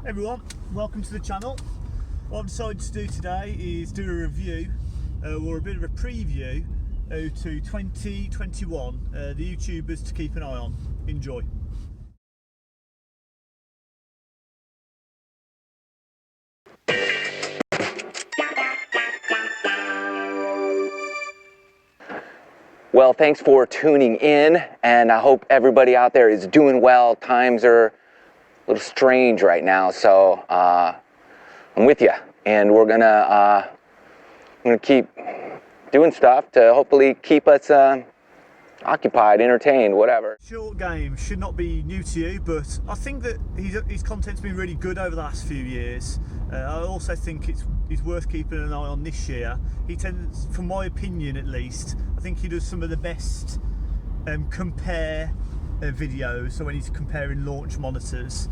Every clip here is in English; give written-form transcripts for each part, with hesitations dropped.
Everyone, welcome to the channel. What I've decided to do today is do a review or a bit of a preview to 2021, the YouTubers to keep an eye on. Enjoy. Well, thanks for tuning in, and I hope everybody out there is doing well. Times are a little strange right now, so I'm with you, and we're gonna keep doing stuff to hopefully keep us occupied, entertained, whatever. Short game should not be new to you, but I think that his content's been really good over the last few years. I also think it's worth keeping an eye on this year. He tends, from my opinion at least, I think he does some of the best compare videos. So when he's comparing launch monitors,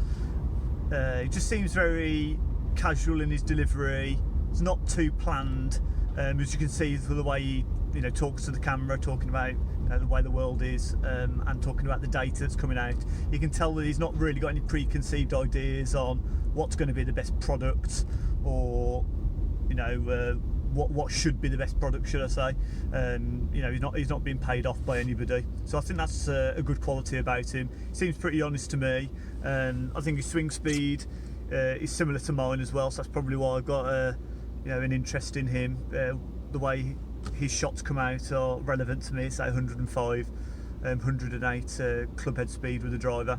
it just seems very casual in his delivery. It's not too planned, as you can see through the way he talks to the camera, talking about the way the world is, and talking about the data that's coming out. You can tell that he's not really got any preconceived ideas on what's going to be the best product, or what should be the best product, should I say. He's not being paid off by anybody, so I think that's a good quality about him. He seems pretty honest to me. I think his swing speed is similar to mine as well, so that's probably why I've got an interest in him. The way his shots come out are relevant to me. Say 105, 108 club head speed with a driver.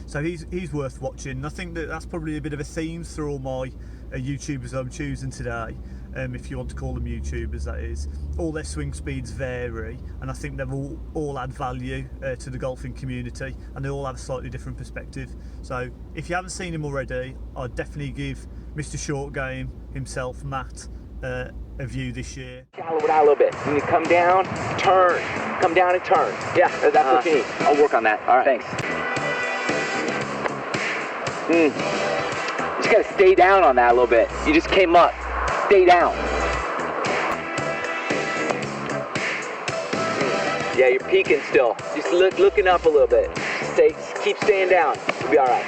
So he's worth watching. I think that's probably a bit of a theme through all my YouTubers I'm choosing today. If you want to call them YouTubers, that is. All their swing speeds vary, and I think they've all add value to the golfing community, and they all have a slightly different perspective. So if you haven't seen him already, I'd definitely give Mr. Short Game himself, Matt, a view this year. Shallow it out a little bit. You need to come down, turn. Come down and turn. Yeah, that's what you need. I'll work on that. All right. Thanks. You just gotta stay down on that a little bit. You just came up. Stay down. Yeah, you're peeking still. Just looking up a little bit. Keep staying down. You'll be all right.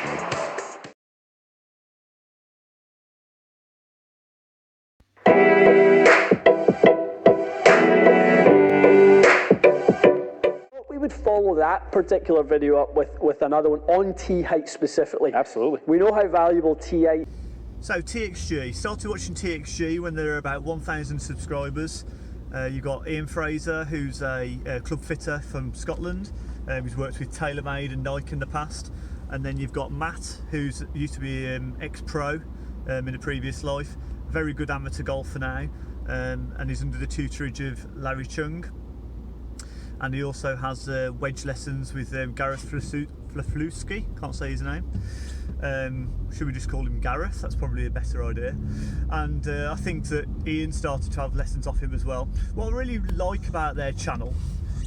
We would follow that particular video up with another one on tee height specifically. Absolutely. We know how valuable tee height. So TXG, started watching TXG when there were about 1,000 subscribers. You've got Ian Fraser, who's a club fitter from Scotland. He's worked with TaylorMade and Nike in the past. And then you've got Matt, who's used to be ex-pro in a previous life. Very good amateur golfer now, and he's under the tutorage of Larry Chung. And he also has wedge lessons with Gareth Flaflewski, can't say his name. Should we just call him Gareth? That's probably a better idea. And I think that Ian started to have lessons off him as well. What I really like about their channel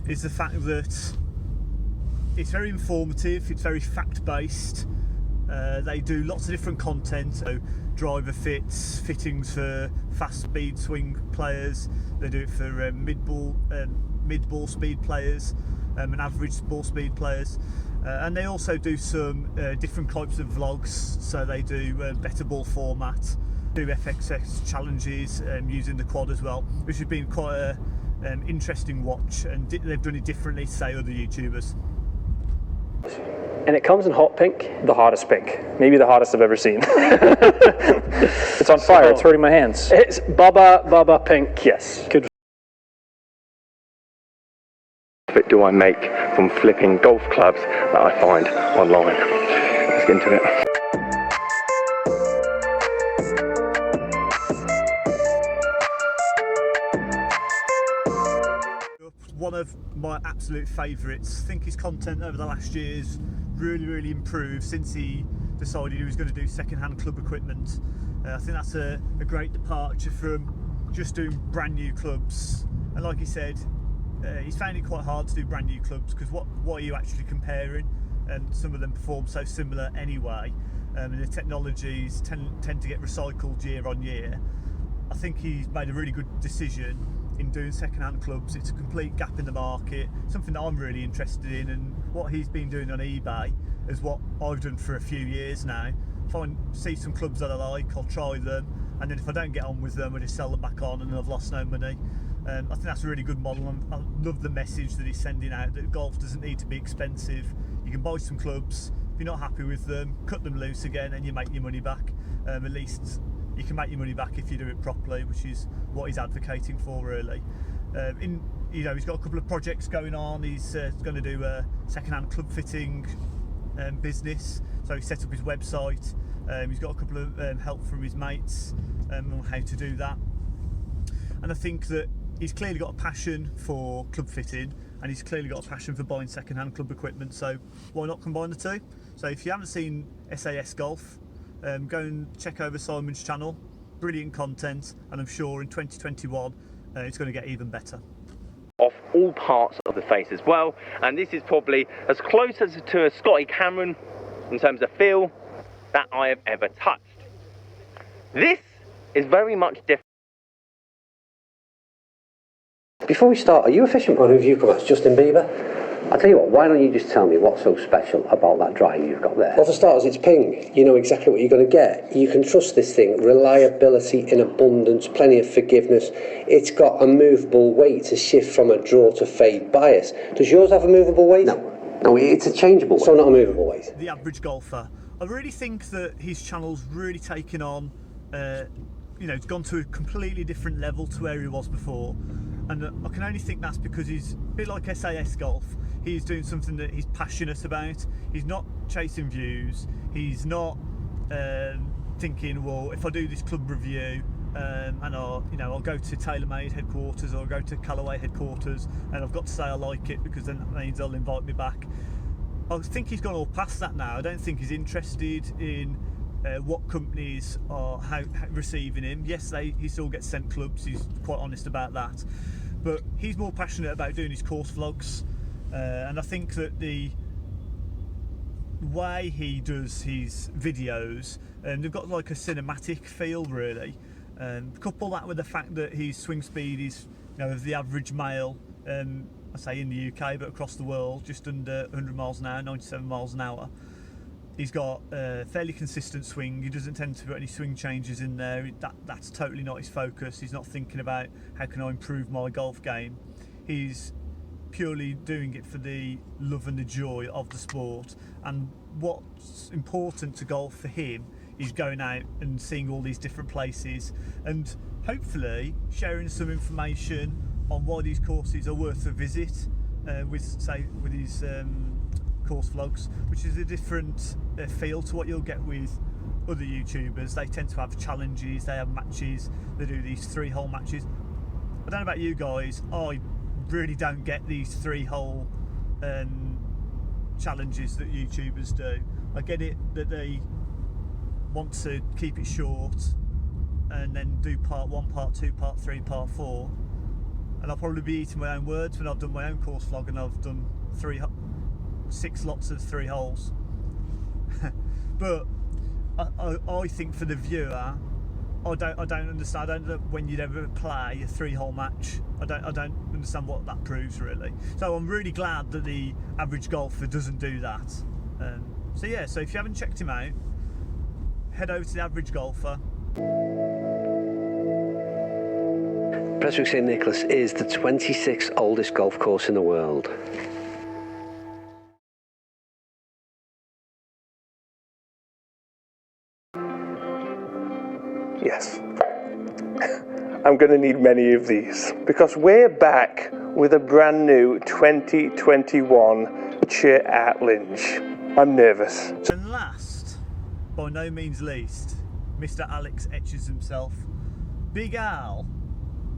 is the fact that it's very informative, it's very fact-based. They do lots of different content, so driver fits, fittings for fast speed swing players. They do it for mid-ball speed players and average ball speed players. And they also do some different types of vlogs, so they do better ball format, do FXX challenges using the quad as well, which has been quite an interesting watch, and they've done it differently to, say, other YouTubers. And it comes in hot pink. The hottest pink. Maybe the hottest I've ever seen. It's on fire. It's hurting my hands. It's Bubba Pink. Yes. Good. What do I make from flipping golf clubs that I find online? Let's get into it. One of my absolute favourites. I think his content over the last year's really improved since he decided he was going to do second-hand club equipment. I think that's a great departure from just doing brand new clubs. And like he said, he's found it quite hard to do brand new clubs because what are you actually comparing? And some of them perform so similar anyway, and the technologies tend to get recycled year on year. I think he's made a really good decision in doing second-hand clubs. It's a complete gap in the market, something that I'm really interested in, and what he's been doing on eBay is what I've done for a few years now. see some clubs that I like, I'll try them, and then if I don't get on with them, I just sell them back on, and I've lost no money. I think that's a really good model. I love the message that he's sending out, that golf doesn't need to be expensive. You can buy some clubs, if you're not happy with them, cut them loose again, and you make your money back. At least you can make your money back if you do it properly, which is what he's advocating for, really. He's got a couple of projects going on. He's going to do a second-hand club fitting business, so he set up his website. He's got a couple of help from his mates on how to do that, and I think that he's clearly got a passion for club fitting, and he's clearly got a passion for buying second-hand club equipment, so why not combine the two? So if you haven't seen SAS Golf, go and check over Simon's channel. Brilliant content, and I'm sure in 2021 it's going to get even better. Off all parts of the face as well, and this is probably as close as to a Scotty Cameron in terms of feel that I have ever touched. This is very much different. Before we start, are you a fisherman? Or who have you come as? Justin Bieber? I'll tell you what, why don't you just tell me what's so special about that drive you've got there? Well, for starters, it's ping. You know exactly what you're going to get. You can trust this thing. Reliability in abundance, plenty of forgiveness. It's got a movable weight to shift from a draw to fade bias. Does yours have a movable weight? No, it's a changeable weight. So not a movable weight. The average golfer. I really think that his channel's really taken on, it's gone to a completely different level to where he was before. And I can only think that's because he's a bit like SAS Golf. He's doing something that he's passionate about. He's not chasing views. He's not thinking, well, if I do this club review and I'll go to TaylorMade headquarters or I'll go to Callaway headquarters and I've got to say I like it because then that means they'll invite me back. I think he's gone all past that now. I don't think he's interested in what companies are receiving him. Yes, he still gets sent clubs. He's quite honest about that. But he's more passionate about doing his course vlogs. And I think that the way he does his videos, they've got like a cinematic feel, really. Couple that with the fact that his swing speed is, of the average male, I say in the UK, but across the world, just under 100 miles an hour, 97 miles an hour. He's got a fairly consistent swing. He doesn't tend to put any swing changes in there. That's totally not his focus. He's not thinking about how can I improve my golf game. He's purely doing it for the love and the joy of the sport. And what's important to golf for him is going out and seeing all these different places and hopefully sharing some information on why these courses are worth a visit with his course vlogs, which is a different feel to what you'll get with other YouTubers. They tend to have challenges, they have matches, they do these 3-hole matches. I don't know about you guys, I really don't get these 3-hole challenges that YouTubers do. I get it that they want to keep it short and then do part 1, part 2, part 3, part 4, and I'll probably be eating my own words when I've done my own course vlog and I've done 6 lots of 3 holes. But I think for the viewer, I don't understand. I don't know when you'd ever play a 3-hole match. I don't understand what that proves, really. So I'm really glad that the average golfer doesn't do that. So if you haven't checked him out, head over to the average golfer. Prestwick St Nicholas is the 26th oldest golf course in the world. Yes, I'm going to need many of these because we're back with a brand new 2021 Cheer at Linge. I'm nervous. And last, by no means least, Mr. Alex Etches himself. Big Al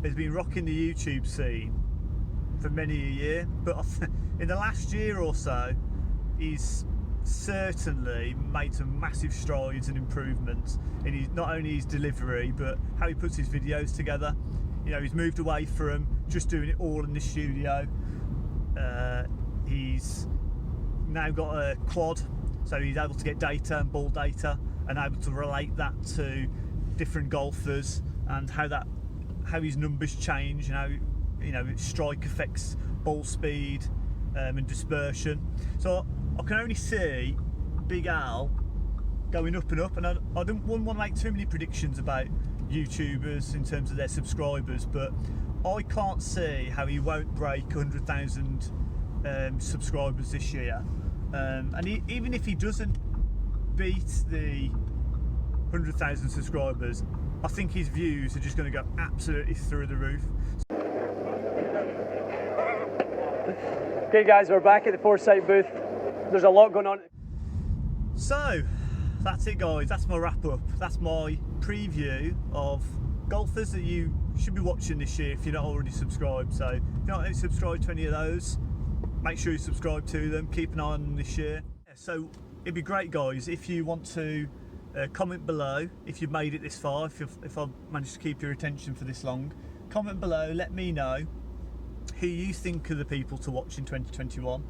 has been rocking the YouTube scene for many a year, but in the last year or so, he's certainly made some massive strides and improvements in not only his delivery but how he puts his videos together. He's moved away from just doing it all in the studio. He's now got a quad, so he's able to get data and ball data and able to relate that to different golfers and how his numbers change and how strike affects ball speed and dispersion. So I can only see Big Al going up and up, and I wouldn't want to make too many predictions about YouTubers in terms of their subscribers, but I can't see how he won't break 100,000 subscribers this year, and even if he doesn't beat the 100,000 subscribers, I think his views are just going to go absolutely through the roof. Okay guys, we're back at the Foresight booth. There's a lot going on. So that's it guys, that's my wrap up. That's my preview of golfers that you should be watching this year if you're not already subscribed. So if you're not subscribed to any of those, make sure you subscribe to them, keep an eye on them this year. So it'd be great guys if you want to comment below if you've made it this far, if I've managed to keep your attention for this long. Comment below, let me know who you think are the people to watch in 2021.